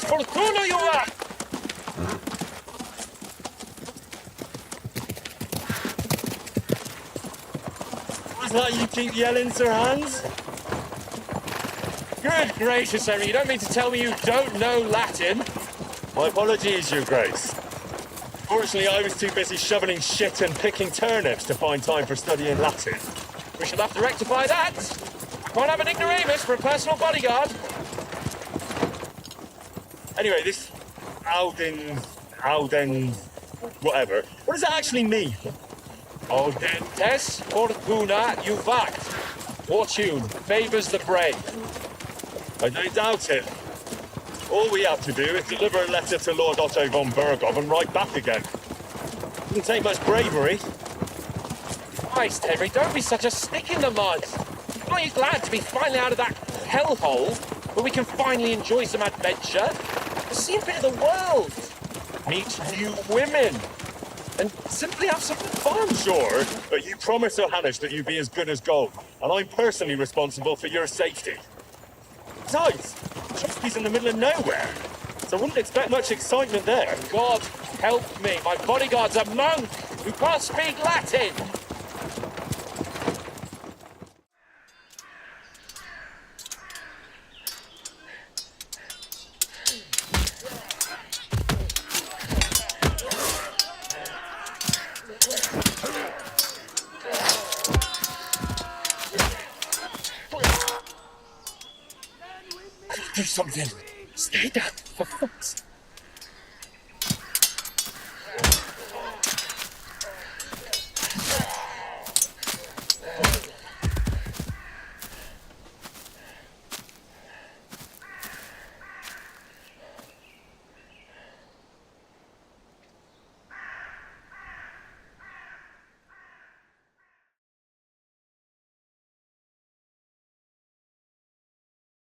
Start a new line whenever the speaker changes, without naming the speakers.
Fortuna you are!
What's that you keep yelling, Sir Hans?
Good gracious, Henry, you don't mean to tell me you don't know Latin?
My apologies, Your Grace. Fortunately, I was too busy shoveling shit and picking turnips to find time for studying Latin.
We shall have to rectify that. Can't have an ignoramus for a personal bodyguard.
Anyway, this Alden, whatever. What does that actually mean?
Audentes fortuna juvat. Fortune favours the brave.
I don't doubt it. All we have to do is deliver a letter to Lord Otto von Berghoff and write back again. Doesn't take much bravery.
Christ, Henry, don't be such a stick in the mud. Aren't you glad to be finally out of that hellhole where we can finally enjoy some adventure? See a bit of the world. Meet new women. And simply have some fun.
Sure, but you promised Johannes that you'd be as good as gold, and I'm personally responsible for your safety. Besides, Trotsky's in the middle of nowhere, so I wouldn't expect much excitement there.
God help me, my bodyguard's a monk who can't speak Latin. Do something. Stay down, for fuck's sake.